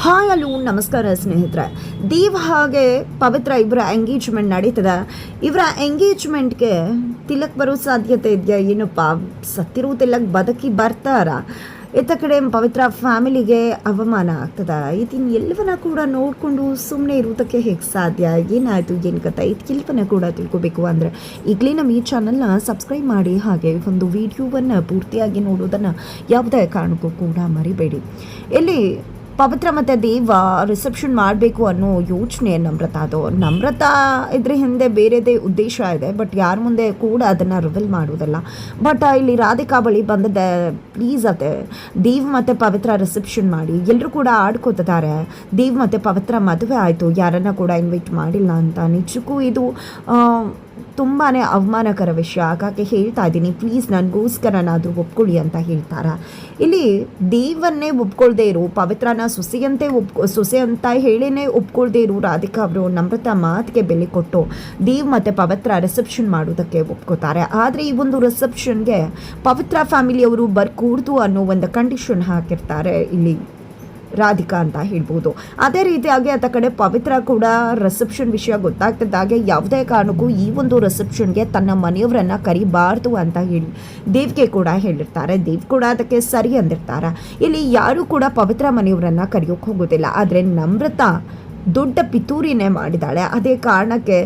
Hi hello ನಮಸ್ಕಾರ ಸ್ನೇಹಿತರೆ. ದೇವ್ ಹಾಗೆ ಪವಿತ್ರ ಇವರ ಎಂಗೇಜ್ಮೆಂಟ್ ನಡೀತದೆ. ಇವರ ಎಂಗೇಜ್ಮೆಂಟ್ಗೆ ತಿಲಕ್ ಬರೋ ಸಾಧ್ಯತೆ ಇದೆಯಾ? ಏನಪ್ಪ ಸತ್ತಿರೋ ತಿಲಕ್ ಬದುಕಿ ಬರ್ತಾರ? ಇತ್ತ ಕಡೆ ಪವಿತ್ರ ಫ್ಯಾಮಿಲಿಗೆ ಅವಮಾನ ಆಗ್ತದೆ. ಇದನ್ನು ಎಲ್ಲವನ್ನ ಕೂಡ ನೋಡಿಕೊಂಡು ಸುಮ್ಮನೆ ಇರೋದಕ್ಕೆ ಹೇಗೆ ಸಾಧ್ಯ? ಏನಾಯಿತು ಏನು ಕಥೆ ಇದಕ್ಕೆಲ್ಲವನ್ನ ಕೂಡ ತಿಳ್ಕೊಬೇಕು ಅಂದರೆ ಈಗಲೇ ನಮ್ಮ ಈ ಚಾನಲ್ನ ಸಬ್ಸ್ಕ್ರೈಬ್ ಮಾಡಿ, ಹಾಗೆ ಒಂದು ವಿಡಿಯೋವನ್ನು ಪೂರ್ತಿಯಾಗಿ ನೋಡೋದನ್ನು ಯಾವುದೇ ಕಾರಣಕ್ಕೂ ಕೂಡ ಮರಿಬೇಡಿ. ಇಲ್ಲಿ ಪವಿತ್ರ ಮತ್ತು ದೇವ ರಿಸೆಪ್ಷನ್ ಮಾಡಬೇಕು ಅನ್ನೋ ಯೋಚನೆ ನಮ್ರತಾ ಇದ್ರ ಹಿಂದೆ ಬೇರೆದೇ ಉದ್ದೇಶ ಇದೆ, ಬಟ್ ಯಾರ ಮುಂದೆ ಕೂಡ ಅದನ್ನು ರಿವೀಲ್ ಮಾಡೋದಲ್ಲ. ಬಟ್ ಇಲ್ಲಿ ರಾಧಿಕಾ ಬಳಿ ಬಂದದ್ದೆ, ಪ್ಲೀಸ್ ಅತ್ತೆ ದೇವ್ ಮತ್ತು ಪವಿತ್ರ ರಿಸೆಪ್ಷನ್ ಮಾಡಿ. ಎಲ್ಲರೂ ಕೂಡ ಆಡ್ಕೋತಿದ್ದಾರೆ, ದೇವ್ ಮತ್ತು ಪವಿತ್ರ ಮದುವೆ ಆಯಿತು, ಯಾರನ್ನ ಕೂಡ ಇನ್ವೈಟ್ ಮಾಡಿಲ್ಲ ಅಂತ. ನಿಜಕ್ಕೂ ಇದು ತುಂಬಾ ಅವಮಾನಕರ ವಿಷಯ. ಹಾಗಾಗಿ ಹೇಳ್ತಾ ಇದ್ದೀನಿ, ಪ್ಲೀಸ್ ನನಗೋಸ್ಕರನಾದರೂ ಒಪ್ಕೊಳ್ಳಿ ಅಂತ ಹೇಳ್ತಾರೆ. ಇಲ್ಲಿ ದೇವನ್ನೇ ಒಪ್ಕೊಳ್ದೇ ಇರು, ಪವಿತ್ರನ ಸೊಸೆ ಅಂತ ಹೇಳಿನೇ ಒಪ್ಕೊಳ್ದೇ ಇರು ರಾಧಿಕಾ ಅವರು ನಮ್ರತಾ ಮಾತಿಗೆ ಬೆಲೆ ಕೊಟ್ಟು ದೇವ್ ಮತ್ತು ಪವಿತ್ರ ರಿಸೆಪ್ಷನ್ ಮಾಡೋದಕ್ಕೆ ಒಪ್ಕೋತಾರೆ. ಆದರೆ ಈ ಒಂದು ರಿಸೆಪ್ಷನ್ಗೆ ಪವಿತ್ರ ಫ್ಯಾಮಿಲಿಯವರು ಬರ್ಕೂಡ್ದು ಅನ್ನೋ ಒಂದು ಕಂಡೀಷನ್ ಹಾಕಿರ್ತಾರೆ ಇಲ್ಲಿ ರಾಧಿಕಾ ಅಂತ ಹೇಳ್ಬೋದು. ಅದೇ ರೀತಿಯಾಗಿ ಆತ ಕಡೆ ಪವಿತ್ರ ಕೂಡ ರಿಸೆಪ್ಷನ್ ವಿಷಯ ಗೊತ್ತಾಗ್ತಿದ್ದಾಗೆ ಯಾವುದೇ ಕಾರಣಕ್ಕೂ ಈ ಒಂದು ರಿಸೆಪ್ಷನ್ಗೆ ತನ್ನ ಮನೆಯವರನ್ನು ಕರಿಬಾರ್ದು ಅಂತ ಹೇಳಿ ದೇವ್ಗೆ ಕೂಡ ಹೇಳಿರ್ತಾರೆ. ದೇವ್ ಕೂಡ ಅದಕ್ಕೆ ಸರಿ ಅಂದಿರ್ತಾರೆ. ಇಲ್ಲಿ ಯಾರೂ ಕೂಡ ಪವಿತ್ರ ಮನೆಯವರನ್ನು ಕರೆಯೋಕೆ ಹೋಗೋದಿಲ್ಲ. ಆದರೆ ನಮ್ರತಾ ದೊಡ್ಡ ಪಿತೂರಿನೇ ಮಾಡಿದ್ದಾಳೆ. ಅದೇ ಕಾರಣಕ್ಕೆ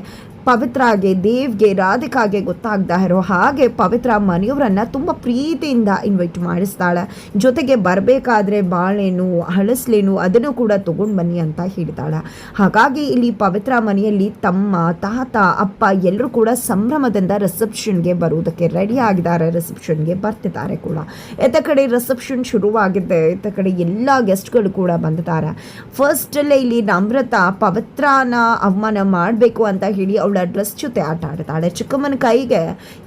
ಪವಿತ್ರಾಗೆ, ದೇವ್ಗೆ, ರಾಧಿಕಾಗೆ ಗೊತ್ತಾಗ್ತಾ ಇರೋ ಹಾಗೆ ಪವಿತ್ರ ಮನೆಯವರನ್ನು ತುಂಬ ಪ್ರೀತಿಯಿಂದ ಇನ್ವೈಟ್ ಮಾಡಿಸ್ತಾಳೆ. ಜೊತೆಗೆ ಬರಬೇಕಾದ್ರೆ ಬಾಳೆಹಣ್ಣು, ಹಳಸ್ಲೇನು ಅದನ್ನು ಕೂಡ ತೊಗೊಂಡು ಬನ್ನಿ ಅಂತ ಹೇಳ್ತಾಳೆ. ಹಾಗಾಗಿ ಇಲ್ಲಿ ಪವಿತ್ರ ಮನೆಯಲ್ಲಿ ತಮ್ಮ, ತಾತ, ಅಪ್ಪ ಎಲ್ಲರೂ ಕೂಡ ಸಂಭ್ರಮದಿಂದ ರಿಸೆಪ್ಷನ್ಗೆ ಬರುವುದಕ್ಕೆ ರೆಡಿ ಆಗಿದ್ದಾರೆ, ರಿಸೆಪ್ಷನ್ಗೆ ಬರ್ತಿದ್ದಾರೆ ಕೂಡ. ಇತ್ತ ಕಡೆ ರಿಸೆಪ್ಷನ್ ಶುರುವಾಗಿದ್ದೆ, ಇತ್ತ ಕಡೆ ಎಲ್ಲ ಗೆಸ್ಟ್ಗಳು ಕೂಡ ಬಂದಿದ್ದಾರೆ. ಫಸ್ಟಲ್ಲೇ ಇಲ್ಲಿ ನಮ್ರತಾ ಪವಿತ್ರನ ಅವಮಾನ ಮಾಡಬೇಕು ಅಂತ ಹೇಳಿ ಅವಳ ಡ್ರೆಸ್ ಜೊತೆ ಆಟ ಆಡ್ತಾಳೆ. ಚಿಕ್ಕಮ್ಮನ ಕೈಗೆ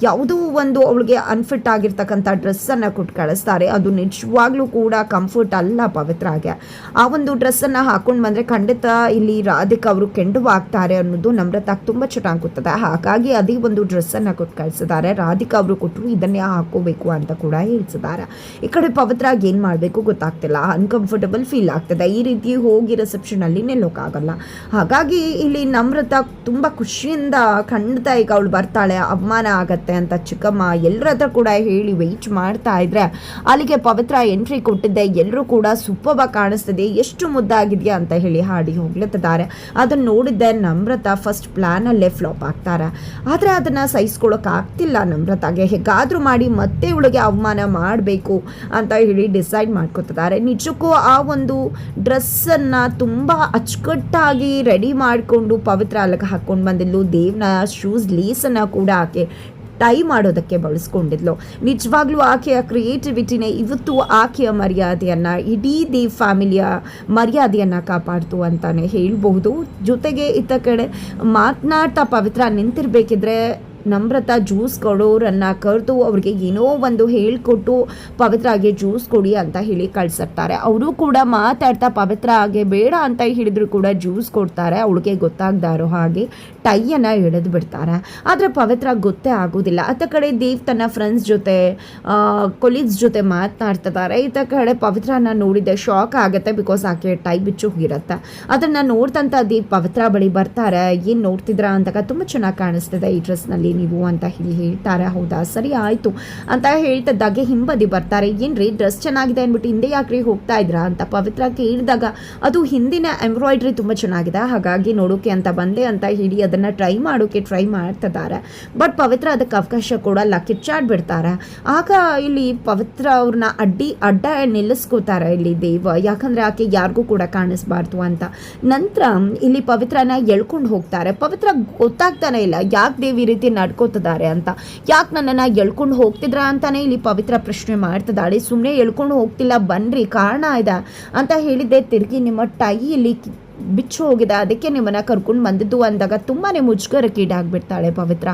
ಯಾವುದೋ ಒಂದು ಅವಳಿಗೆ ಅನ್ಫಿಟ್ ಆಗಿರ್ತಕ್ಕಂಥ ಡ್ರೆಸ್ಸನ್ನು ಕೊಟ್ಟು ಕಳಿಸ್ತಾರೆ. ಅದು ನಿಜವಾಗ್ಲೂ ಕೂಡ ಕಂಫರ್ಟ್ ಅಲ್ಲ ಪವಿತ್ರಾಗೆ. ಆ ಒಂದು ಡ್ರೆಸ್ಸನ್ನು ಹಾಕೊಂಡು ಬಂದರೆ ಖಂಡಿತ ಇಲ್ಲಿ ರಾಧಿಕಾ ಅವರು ಕೆಂಡುವಾಗ್ತಾರೆ ಅನ್ನೋದು ನಮ್ರತಾಗೆ ತುಂಬ ಚೆನ್ನಾಗಿ ಗೊತ್ತದೆ. ಹಾಗಾಗಿ ಅದೇ ಒಂದು ಡ್ರೆಸ್ಸನ್ನು ಕೊಟ್ಟು ಕಳಿಸಿದ್ದಾರೆ. ರಾಧಿಕಾ ಅವರು ಕೊಟ್ಟರು ಇದನ್ನೇ ಹಾಕೋಬೇಕು ಅಂತ ಕೂಡ ಹೇಳ್ಸಿದ್ದಾರೆ. ಈ ಕಡೆ ಪವಿತ್ರಾಗೆ ಏನು ಮಾಡಬೇಕು ಗೊತ್ತಾಗ್ತಿಲ್ಲ, ಅನ್ಕಂಫರ್ಟಬಲ್ ಫೀಲ್ ಆಗ್ತದೆ. ಈ ರೀತಿ ಹೋಗಿ ರಿಸೆಪ್ಷನಲ್ಲಿ ನಿಲ್ಲೋಕ್ಕಾಗಲ್ಲ. ಹಾಗಾಗಿ ಇಲ್ಲಿ ನಮ್ರತಾ ತುಂಬ ಖುಷಿಯಿಂದ ಖಂಡಿತ ಈಗ ಅವಳು ಬರ್ತಾಳೆ, ಅವಮಾನ ಆಗತ್ತೆ ಅಂತ ಚಿಕ್ಕಮ್ಮ ಎಲ್ಲರ ಹತ್ರ ಕೂಡ ಹೇಳಿ ವೆಯ್ಟ್ ಮಾಡ್ತಾ ಇದ್ರೆ ಅಲ್ಲಿಗೆ ಪವಿತ್ರ ಎಂಟ್ರಿ ಕೊಟ್ಟಿದ್ದೆ. ಎಲ್ಲರೂ ಕೂಡ ಸೂಪರ್ಬಾಗಿ ಕಾಣಿಸ್ತಿದೆ, ಎಷ್ಟು ಮುದ್ದಾಗಿದೆಯಾ ಅಂತ ಹೇಳಿ ಹಾಡಿ ಹೋಗ್ಲತ್ತಿದ್ದಾರೆ. ಅದನ್ನು ನೋಡಿದ್ದೆ ನಮ್ರತಾ ಫಸ್ಟ್ ಪ್ಲ್ಯಾನಲ್ಲೇ ಫ್ಲಾಪ್ ಆಗ್ತಾರೆ. ಆದರೆ ಅದನ್ನು ಸಹಿಸ್ಕೊಳ್ಳೋಕೆ ಆಗ್ತಿಲ್ಲ ನಮ್ರತಾಗೆ. ಹೇಗಾದರೂ ಮಾಡಿ ಮತ್ತೆ ಇವಳಿಗೆ ಅವಮಾನ ಮಾಡಬೇಕು ಅಂತ ಹೇಳಿ ಡಿಸೈಡ್ ಮಾಡ್ಕೊತಿದ್ದಾರೆ. ನಿಜಕ್ಕೂ ಆ ಒಂದು ಡ್ರೆಸ್ಸನ್ನು ತುಂಬ ಅಚ್ಚುಕಟ್ಟಾಗಿ ರೆಡಿ ಮಾಡಿಕೊಂಡು ಪವಿತ್ರ ಅಲ್ಲಿಗೆ ಹಾಕ್ಕೊಂಡು ಬಂದಿದ್ಲು. ದೇವ್ನ ಶೂಸ್ ಲೇಸನ್ನು ಕೂಡ ಆಕೆ ಟೈ ಮಾಡೋದಕ್ಕೆ ಬಳಸ್ಕೊಂಡಿದ್ಲು. ನಿಜವಾಗ್ಲೂ ಆಕೆಯ ಕ್ರಿಯೇಟಿವಿಟಿನೇ ಇವತ್ತು ಆಕೆಯ ಮರ್ಯಾದೆಯನ್ನು, ಇಡೀ ದೇವ್ ಫ್ಯಾಮಿಲಿಯ ಮರ್ಯಾದೆಯನ್ನು ಕಾಪಾಡ್ತು ಅಂತಲೇ ಹೇಳ್ಬಹುದು. ಜೊತೆಗೆ ಇತ್ತ ಕಡೆ ಮಾತನಾಡ್ತಾ ಪವಿತ್ರ ನಿಂತಿರ್ಬೇಕಿದ್ರೆ ನಮ್ರತಾ ಜ್ಯೂಸ್ ಕೊಡೋರನ್ನು ಕರೆದು ಅವ್ರಿಗೆ ಏನೋ ಒಂದು ಹೇಳಿಕೊಟ್ಟು ಪವಿತ್ರಾಗೆ ಜ್ಯೂಸ್ ಕೊಡಿ ಅಂತ ಹೇಳಿ ಕಳ್ಸಿರ್ತಾರೆ. ಅವರು ಕೂಡ ಮಾತಾಡ್ತಾ ಪವಿತ್ರ ಹಾಗೆ ಬೇಡ ಅಂತ ಹೇಳಿದ್ರು ಕೂಡ ಜ್ಯೂಸ್ ಕೊಡ್ತಾರೆ. ಅವಳಿಗೆ ಗೊತ್ತಾಗ್ತಾ ಇರೋ ಹಾಗೆ ಟೈಯನ್ನು ಎಳೆದು ಬಿಡ್ತಾರೆ. ಆದರೆ ಪವಿತ್ರ ಗೊತ್ತೇ ಆಗೋದಿಲ್ಲ. ಅತ್ತ ಕಡೆ ದೇವ್ ತನ್ನ ಫ್ರೆಂಡ್ಸ್ ಜೊತೆ, ಕೊಲೀಗ್ಸ್ ಜೊತೆ ಮಾತನಾಡ್ತಿದ್ದಾರೆ. ಇತ್ತ ಕಡೆ ಪವಿತ್ರನ ನೋಡಿದ್ದೆ ಶಾಕ್ ಆಗುತ್ತೆ, ಬಿಕಾಸ್ ಆಕೆ ಟೈ ಬಿಚ್ಚು ಹೋಗಿರುತ್ತೆ. ಅದನ್ನು ನೋಡ್ತಂತ ದೇವ್ ಪವಿತ್ರ ಬಳಿ ಬರ್ತಾರೆ. ಏನು ನೋಡ್ತಿದ್ರಾ ಅಂತ, ತುಂಬ ಚೆನ್ನಾಗಿ ಕಾಣಿಸ್ತಿದೆ ಈ ಡ್ರೆಸ್ನಲ್ಲಿ ನೀವು ಅಂತ ಹೇಳಿ ಹೇಳ್ತಾರೆ. ಹೌದಾ, ಸರಿ ಆಯಿತು ಅಂತ ಹೇಳ್ತಿದ್ದಾಗೆ ಹಿಂಬದಿ ಬರ್ತಾರೆ. ಏನ್ರಿ ಡ್ರೆಸ್ ಚೆನ್ನಾಗಿದೆ ಅಂದ್ಬಿಟ್ಟು ಹಿಂದೆ ಯಾಕ್ರಿ ಹೋಗ್ತಾ ಇದ್ರಾ ಅಂತ ಪವಿತ್ರ ಕೇಳಿದಾಗ, ಅದು ಹಿಂದಿನ ಎಂಬ್ರಾಯ್ಡ್ರಿ ತುಂಬ ಚೆನ್ನಾಗಿದೆ, ಹಾಗಾಗಿ ನೋಡೋಕೆ ಅಂತ ಬಂದೆ ಅಂತ ಹೇಳಿ ಅದನ್ನು ಟ್ರೈ ಮಾಡೋಕೆ ಟ್ರೈ ಮಾಡ್ತಿದ್ದಾರೆ. ಬಟ್ ಪವಿತ್ರ ಅದಕ್ಕೆ ಅವಕಾಶ ಕೊಡಲ್ಲ, ಕಿಚ್ಚಾಡ್ಬಿಡ್ತಾರೆ. ಆಗ ಇಲ್ಲಿ ಪವಿತ್ರ ಅವ್ರನ್ನ ಅಡ್ಡ ನಿಲ್ಲಿಸ್ಕೋತಾರೆ ಇಲ್ಲಿ ದೇವ, ಯಾಕಂದರೆ ಆಕೆ ಯಾರಿಗೂ ಕೂಡ ಕಾಣಿಸ್ಬಾರ್ದು ಅಂತ. ನಂತರ ಇಲ್ಲಿ ಪವಿತ್ರನ ಎಳ್ಕೊಂಡು ಹೋಗ್ತಾರೆ. ಪವಿತ್ರ ಗೊತ್ತಾಗ್ತಾನೆ ಇಲ್ಲ ಯಾಕೆ ದೇವ್ ಈ ರೀತಿ ನಡ್ಕೋತಿದ್ದಾರೆ ಅಂತ. ಯಾಕೆ ನನ್ನನ್ನು ಎಳ್ಕೊಂಡು ಹೋಗ್ತಿದ್ರ ಅಂತಾನೆ ಇಲ್ಲಿ ಪವಿತ್ರ ಪ್ರಶ್ನೆ ಮಾಡ್ತಿದ್ದಾಳೆ. ಸುಮ್ಮನೆ ಎಳ್ಕೊಂಡು ಹೋಗ್ತಿಲ್ಲ, ಬನ್ನಿರಿ ಕಾರಣ ಇದೆ ಅಂತ ಹೇಳಿದ್ದೆ. ತಿರುಗಿ ನಿಮ್ಮ ಟೈ ಇಲ್ಲಿ ಬಿಚ್ಚು ಹೋಗಿದೆ, ಅದಕ್ಕೆ ನಿಮ್ಮನ್ನು ಕರ್ಕೊಂಡು ಬಂದಿದ್ದು ಅಂದಾಗ ತುಂಬಾ ಮುಜುಗರಕ್ಕೀಡಾಗ್ಬಿಡ್ತಾಳೆ ಪವಿತ್ರ.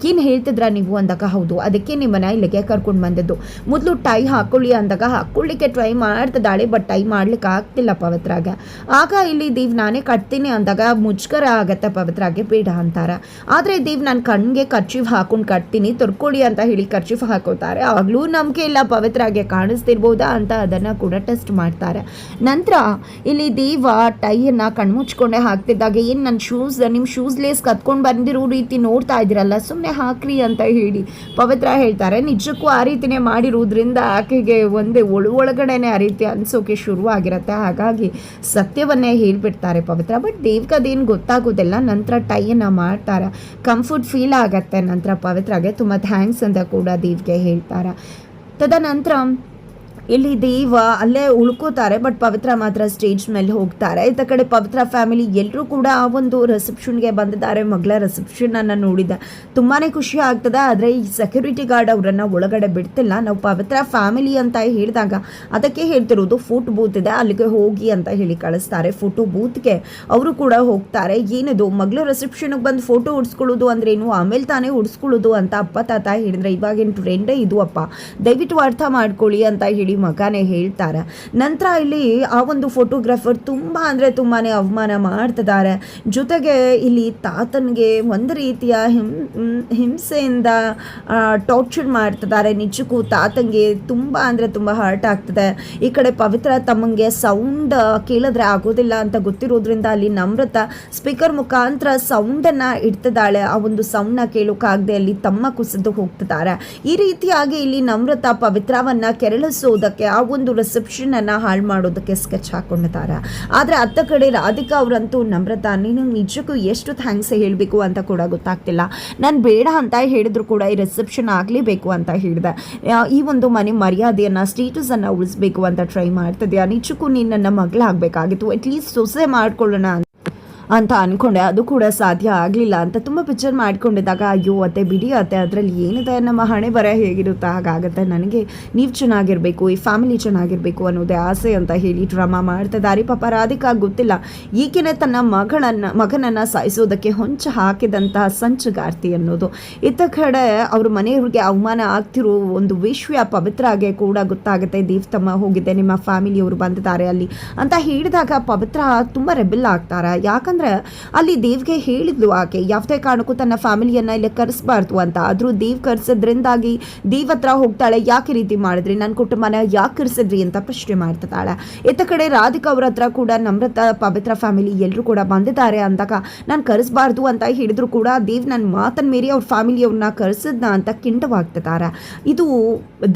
ಏನು ಹೇಳ್ತಿದ್ರ ನೀವು ಅಂದಾಗ, ಹೌದು ಅದಕ್ಕೆ ನಿಮ್ಮನ್ನು ಇಲ್ಲಿಗೆ ಕರ್ಕೊಂಡು ಬಂದಿದ್ದು. ಮೊದಲು ಟೈ ಹಾಕ್ಕೊಳ್ಳಿ ಅಂದಾಗ ಹಾಕ್ಕೊಳ್ಳಿಕ್ಕೆ ಟ್ರೈ ಮಾಡ್ತಿದ್ದಾಳೆ, ಬಟ್ ಟೈ ಮಾಡ್ಲಿಕ್ಕೆ ಆಗ್ತಿಲ್ಲ ಪವಿತ್ರಾಗೆ. ಆಗ ಇಲ್ಲಿ ದೀವ್ ನಾನೇ ಕಟ್ತೀನಿ ಅಂದಾಗ ಮುಜುಗರ ಆಗತ್ತೆ ಪವಿತ್ರಾಗೆ, ಬೇಡ ಅಂತಾರೆ. ಆದರೆ ದೀವ್ ನಾನು ಕಣ್ಣಿಗೆ ಕರ್ಚೀಫ್ ಹಾಕೊಂಡು ಕಟ್ತೀನಿ ತೊರ್ಕೊಳ್ಳಿ ಅಂತ ಹೇಳಿ ಕರ್ಚೀಫ್ ಹಾಕೋತಾರೆ. ಆಗಲೂ ನಂಬಿಕೆ ಇಲ್ಲ ಪವಿತ್ರಾಗೆ, ಕಾಣಿಸ್ತಿರ್ಬೋದಾ ಅಂತ ಅದನ್ನು ಕೂಡ ಟೆಸ್ಟ್ ಮಾಡ್ತಾರೆ. ನಂತರ ಇಲ್ಲಿ ದೀವ ಟೈಯನ್ನು ಕಣ್ಮುಚ್ಕೊಂಡೆ ಹಾಕ್ತಿದ್ದಾಗ, ಏನು ನನ್ನ ನಿಮ್ಮ ಶೂಸ್ ಲೇಸ್ ಕತ್ಕೊಂಡು ಬಂದಿರೋ ರೀತಿ ನೋಡ್ತಾ ಇದ್ದೀರಲ್ಲ, ಸುಮ್ಮನೆ ಹಾಕ್ರಿ ಅಂತ ಹೇಳಿ ಪವಿತ್ರ ಹೇಳ್ತಾರೆ. ನಿಜಕ್ಕೂ ಆ ರೀತಿನೇ ಮಾಡಿರೋದ್ರಿಂದ ಆಕೆಗೆ ಒಂದೇ ಒಳಗಡೆನೆ ಆ ರೀತಿ ಅನ್ಸೋಕೆ ಶುರುವಾಗಿರುತ್ತೆ. ಹಾಗಾಗಿ ಸತ್ಯವನ್ನೇ ಹೇಳ್ಬಿಡ್ತಾರೆ ಪವಿತ್ರ. ಬಟ್ ದೇವ್ಗೆ ಅದೇನು ಗೊತ್ತಾಗೋದಿಲ್ಲ. ನಂತರ ಟೈಯನ್ನು ಮಾಡ್ತಾರೆ, ಕಂಫರ್ಟ್ ಫೀಲ್ ಆಗತ್ತೆ. ನಂತರ ಪವಿತ್ರಾಗೆ ತುಂಬ ಥ್ಯಾಂಕ್ಸ್ ಅಂತ ಕೂಡ ದೇವ್ಗೆ ಹೇಳ್ತಾರೆ. ತದನಂತರ ಇಲ್ಲಿ ದೇವ ಅಲ್ಲೇ ಉಳ್ಕೋತಾರೆ, ಬಟ್ ಪವಿತ್ರ ಮಾತ್ರ ಸ್ಟೇಜ್ ಮೇಲೆ ಹೋಗ್ತಾರೆ. ಇತ್ತ ಕಡೆ ಪವಿತ್ರ ಫ್ಯಾಮಿಲಿ ಎಲ್ಲರೂ ಕೂಡ ಆ ಒಂದು ರಿಸೆಪ್ಷನ್ಗೆ ಬಂದಿದ್ದಾರೆ. ಮಗಳ ರಿಸೆಪ್ಷನನ್ನು ನೋಡಿದ್ದೆ ತುಂಬಾ ಖುಷಿ ಆಗ್ತದೆ. ಆದರೆ ಈ ಸೆಕ್ಯೂರಿಟಿ ಗಾರ್ಡ್ ಅವರನ್ನು ಒಳಗಡೆ ಬಿಡ್ತಿಲ್ಲ. ನಾವು ಪವಿತ್ರ ಫ್ಯಾಮಿಲಿ ಅಂತ ಹೇಳಿದಾಗ ಅದಕ್ಕೆ ಹೇಳ್ತಿರೋದು ಫೋಟೋ ಬೂತ್ ಇದೆ, ಅಲ್ಲಿಗೆ ಹೋಗಿ ಅಂತ ಹೇಳಿ ಕಳಿಸ್ತಾರೆ. ಫೋಟೋ ಬೂತ್ಗೆ ಅವರು ಕೂಡ ಹೋಗ್ತಾರೆ. ಏನಿದು ಮಗಳು ರಿಸೆಪ್ಷನ್ಗೆ ಬಂದು ಫೋಟೋ ಉಡ್ಸ್ಕೊಳ್ಳೋದು ಅಂದ್ರೇನು, ಆಮೇಲೆ ತಾನೇ ಉಡ್ಸ್ಕೊಳ್ಳೋದು ಅಂತ ಅಪ್ಪ ತಾತ ಹೇಳಿದ್ರೆ, ಇವಾಗಿನ ಟ್ರೆಂಡೇ ಇದು ಅಪ್ಪ, ದಯವಿಟ್ಟು ಅರ್ಥ ಮಾಡ್ಕೊಳ್ಳಿ ಅಂತ ಹೇಳಿ ಮಗನೇ ಹೇಳ್ತಾರೆ. ನಂತರ ಇಲ್ಲಿ ಆ ಒಂದು ಫೋಟೋಗ್ರಾಫರ್ ತುಂಬ ಅಂದರೆ ತುಂಬಾ ಅವಮಾನ ಮಾಡ್ತಿದ್ದಾರೆ. ಜೊತೆಗೆ ಇಲ್ಲಿ ತಾತನಿಗೆ ಒಂದು ರೀತಿಯ ಹಿಂಸೆಯಿಂದ ಟಾರ್ಚರ್ ಮಾಡ್ತಿದ್ದಾರೆ. ನಿಜಕ್ಕೂ ತಾತನಿಗೆ ತುಂಬ ಅಂದರೆ ತುಂಬ ಹರ್ಟ್ ಆಗ್ತದೆ. ಈ ಕಡೆ ಪವಿತ್ರ ತಮ್ಮಂಗೆ ಸೌಂಡ್ ಕೇಳಿದ್ರೆ ಆಗೋದಿಲ್ಲ ಅಂತ ಗೊತ್ತಿರೋದ್ರಿಂದ ಅಲ್ಲಿ ನಮ್ರತ ಸ್ಪೀಕರ್ ಮುಖಾಂತರ ಸೌಂಡನ್ನು ಇಡ್ತಿದ್ದಾಳೆ. ಆ ಒಂದು ಸೌಂಡನ್ನ ಕೇಳೋಕ್ಕಾಗದೆ ಅಲ್ಲಿ ತಮ್ಮ ಕುಸಿದು ಹೋಗ್ತಿದ್ದಾರೆ. ಈ ರೀತಿಯಾಗಿ ಇಲ್ಲಿ ನಮ್ರತ ಪವಿತ್ರವನ್ನು ಕೆರಳಿಸೋದಕ್ಕೆ, ಆ ಒಂದು ರಿಸೆಪ್ಷನ್ ಅನ್ನ ಹಾಳು ಮಾಡೋದಕ್ಕೆ ಸ್ಕೆಚ್ ಹಾಕೊಂಡಿದ್ದಾರೆ. ಆದರೆ ಅತ್ತ ಕಡೆ ರಾಧಿಕಾ ಅವರಂತೂ, ನಮ್ರತಾ ನೀನು ನಿಜಕ್ಕೂ ಎಷ್ಟು ಥ್ಯಾಂಕ್ಸ್ ಹೇಳಬೇಕು ಅಂತ ಕೂಡ ಗೊತ್ತಾಗ್ತಿಲ್ಲ, ನಾನು ಬೇಡ ಅಂತ ಹೇಳಿದ್ರು ಕೂಡ ಈ ರಿಸೆಪ್ಷನ್ ಆಗಲೇಬೇಕು ಅಂತ ಹೇಳಿದೆ. ಈ ಒಂದು ಮನೆ ಮರ್ಯಾದೆಯನ್ನು ಸ್ಟೇಟಸನ್ನು ಉಳಿಸ್ಬೇಕು ಅಂತ ಟ್ರೈ ಮಾಡ್ತಿದ್ಯಾ, ನಿಜಕ್ಕೂ ನೀನು ನನ್ನ ಮಗಳಾಗಬೇಕಾಗಿತ್ತು, ಅಟ್ಲೀಸ್ಟ್ ಸೊಸೆ ಮಾಡ್ಕೊಳ್ಳೋಣ ಅಂತ ಅಂದ್ಕೊಂಡೆ. ಅದು ಕೂಡ ಸಾಧ್ಯ ಆಗಲಿಲ್ಲ ಅಂತ ತುಂಬ ಪಿಕ್ಚರ್ ಮಾಡ್ಕೊಂಡಿದ್ದಾಗ, ಅಯ್ಯೋ ಅತ್ತೆ ಬಿಡಿ ಅತ್ತೆ, ಅದರಲ್ಲಿ ಏನಿದೆ, ನಮ್ಮ ಹಣೆ ಬರ ಹೇಗಿರುತ್ತೋ ಹಾಗಾಗತ್ತೆ, ನನಗೆ ನೀವು ಚೆನ್ನಾಗಿರಬೇಕು, ಈ ಫ್ಯಾಮಿಲಿ ಚೆನ್ನಾಗಿರಬೇಕು ಅನ್ನೋದೇ ಆಸೆ ಅಂತ ಹೇಳಿ ಡ್ರಾಮಾ ಮಾಡ್ತಿದ್ದಾರೆ. ಪಾಪ ರಾಧಿಕಾ ಗೊತ್ತಿಲ್ಲ, ಈಕೆನೇ ತನ್ನ ಮಗನನ್ನು ಸಾಯಿಸೋದಕ್ಕೆ ಹೊಂಚ ಹಾಕಿದಂತಹ ಸಂಚುಗಾರ್ತಿ ಅನ್ನೋದು. ಇತ್ತ ಕಡೆ ಅವ್ರ ಮನೆಯವ್ರಿಗೆ ಅವಮಾನ ಆಗ್ತಿರೋ ಒಂದು ವಿಷಯ ಪವಿತ್ರಾಗೆ ಕೂಡ ಗೊತ್ತಾಗುತ್ತೆ. ದೇವ್ ತಮ್ಮ ಹೋಗಿದ್ದೆ, ನಿಮ್ಮ ಫ್ಯಾಮಿಲಿಯವರು ಬಂದಿದ್ದಾರೆ ಅಲ್ಲಿ ಅಂತ ಹೇಳಿದಾಗ ಪವಿತ್ರ ತುಂಬ ರೆಬೆಲ್ ಆಗ್ತಾರೆ. ಯಾಕಂದ್ರೆ ಅಲ್ಲಿ ದೇವ್ಗೆ ಹೇಳಿದ್ಲು ಆಕೆ, ಯಾವುದೇ ಕಾರಣಕ್ಕೂ ತನ್ನ ಫ್ಯಾಮಿಲಿಯನ್ನ ಇಲ್ಲಿ ಕರೆಸಬಾರ್ದು ಅಂತ. ಆದ್ರೂ ದೇವ್ ಕರೆಸೋದ್ರಿಂದಾಗಿ ದೇವ್ ಹತ್ರ ಹೋಗ್ತಾಳೆ, ಯಾಕೆ ರೀತಿ ಮಾಡಿದ್ರಿ, ನನ್ನ ಕುಟುಂಬನ ಯಾಕೆ ಕರೆಸಿದ್ರಿ ಅಂತ ಪ್ರಶ್ನೆ ಮಾಡ್ತಾಳೆ. ಇತ್ತ ಕಡೆ ರಾಧಿಕಾ ಅವ್ರ ಹತ್ರ ಕೂಡ ನಮ್ರತ ಪವಿತ್ರ ಫ್ಯಾಮಿಲಿ ಎಲ್ಲರೂ ಕೂಡ ಬಂದಿದ್ದಾರೆ ಅಂದಾಗ, ನಾನು ಕರೆಸಬಾರ್ದು ಅಂತ ಹೇಳಿದ್ರು ಕೂಡ ದೇವ್ ನನ್ನ ಮಾತನ್ನ ಮೀರಿ ಅವ್ರ ಫ್ಯಾಮಿಲಿಯವ್ರನ್ನ ಕರೆಸಿದ್ನ ಅಂತ ಕಿಂಡವಾಗ್ತಿದ್ದಾರೆ. ಇದು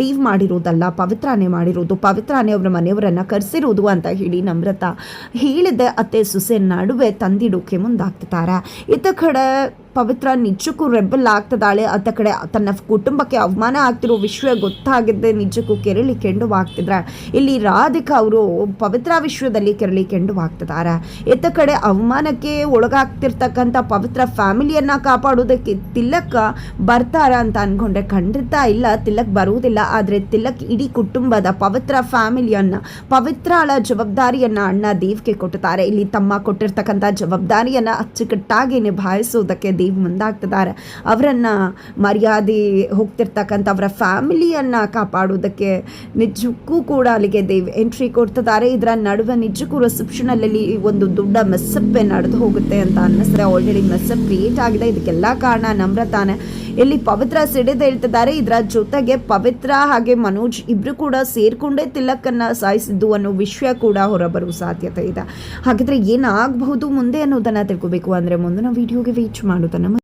ದೇವ್ ಮಾಡಿರೋದಲ್ಲ, ಪವಿತ್ರನೇ ಮಾಡಿರೋದು, ಪವಿತ್ರನೇ ಅವ್ರ ಮನೆಯವರನ್ನ ಕರೆಸಿರೋದು ಅಂತ ಹೇಳಿ ನಮ್ರತ ಹೇಳಿದ್ದೆ. ಅತ್ತೆ ಸೊಸೆ ನಡುವೆ ತಂದಿಡೋಕೆ ಮುಂದಾಗ್ತಿದ್ದಾರೆ. ಇತ್ತ ಕಡೆ ಪವಿತ್ರ ನಿಜಕ್ಕೂ ರೆಬಲ್ ಆಗ್ತಿದ್ದಾಳೆ. ಅತ್ತ ಕಡೆ ತನ್ನ ಕುಟುಂಬಕ್ಕೆ ಅವಮಾನ ಆಗ್ತಿರೋ ವಿಷಯ ಗೊತ್ತಾಗಿದ್ದೆ ನಿಜಕ್ಕೂ ಕೆರಳಿ ಕೆಂಡುವಾಗ್ತಿದ್ರೆ, ಇಲ್ಲಿ ರಾಧಿಕಾ ಅವರು ಪವಿತ್ರ ವಿಷಯದಲ್ಲಿ ಕೆರಳಿ ಕೆಂಡುವಾಗ್ತಿದ್ದಾರೆ. ಇತ್ತ ಕಡೆ ಅವಮಾನಕ್ಕೆ ಒಳಗಾಗ್ತಿರ್ತಕ್ಕಂಥ ಪವಿತ್ರ ಫ್ಯಾಮಿಲಿಯನ್ನ ಕಾಪಾಡೋದಕ್ಕೆ ತಿಲಕ್ ಬರ್ತಾರ ಅಂತ ಅನ್ಕೊಂಡ್ರೆ ಖಂಡಿತ ಇಲ್ಲ, ತಿಲಕ್ ಬರುವುದಿಲ್ಲ. ಆದರೆ ತಿಲಕ್ ಇಡೀ ಕುಟುಂಬದ ಪವಿತ್ರ ಫ್ಯಾಮಿಲಿಯನ್ನ, ಪವಿತ್ರಳ ಜವಾಬ್ದಾರಿಯನ್ನ ಅಣ್ಣ ದೇವ್ಗೆ ಕೊಟ್ಟಿದ್ದಾರೆ. ಇಲ್ಲಿ ತಮ್ಮ ಕೊಟ್ಟಿರ್ತಕ್ಕಂಥ ಜವಾಬ್ದಾರಿಯನ್ನ ಅಚ್ಚುಕಟ್ಟಾಗಿ ನಿಭಾಯಿಸೋದಕ್ಕೆ ದೇವ್ ಮುಂದಾಗ್ತಿದ್ದಾರೆ. ಅವರನ್ನ ಮರ್ಯಾದೆ ಹೋಗ್ತಿರ್ತಕ್ಕಂಥ ಅವರ ಫ್ಯಾಮಿಲಿಯನ್ನ ಕಾಪಾಡೋದಕ್ಕೆ ನಿಜಕ್ಕೂ ಕೂಡ ಅಲ್ಲಿಗೆ ದೇವ್ ಎಂಟ್ರಿ ಕೊಡ್ತಿದ್ದಾರೆ. ಇದರ ನಡುವೆ ನಿಜಕ್ಕೂ ರಿಸೆಪ್ಷನಲ್ಲಿ ಒಂದು ದೊಡ್ಡ ಮೆಸ್ಸಪ್ಪೆ ನಡೆದು ಹೋಗುತ್ತೆ ಅಂತ ಅನ್ನಿಸ್ತದೆ. ಆಲ್ರೆಡಿ ಮೆಸ್ಸಪ್ ಕ್ರಿಯೇಟ್ ಆಗಿದೆ. ಇದಕ್ಕೆಲ್ಲ ಕಾರಣ ನಮ್ರತಾನೆ. ಇಲ್ಲಿ ಪವಿತ್ರ ಸಿಡಿದು ಹೇಳ್ತಿದ್ದಾರೆ. ಇದರ ಜೊತೆಗೆ ಪವಿತ್ರ ಹಾಗೆ ಮನೋಜ್ ಇಬ್ರು ಕೂಡ ಸೇರ್ಕೊಂಡೇ ತಿಲಕನ್ನ ಸಾಯಿಸಿದ್ದು ಅನ್ನೋ ವಿಷಯ ಕೂಡ ಹೊರಬರುವ ಸಾಧ್ಯತೆ ಇದೆ. ಹಾಗಿದ್ರೆ ಏನಾಗಬಹುದು ಮುಂದೆ ಅನ್ನೋದನ್ನ ತಿಳ್ಕೋಬೇಕು ಅಂದ್ರೆ ಮುಂದಿನ ವಿಡಿಯೋಗೆ ವೇಟ್ ಮಾಡೋದನ್ನ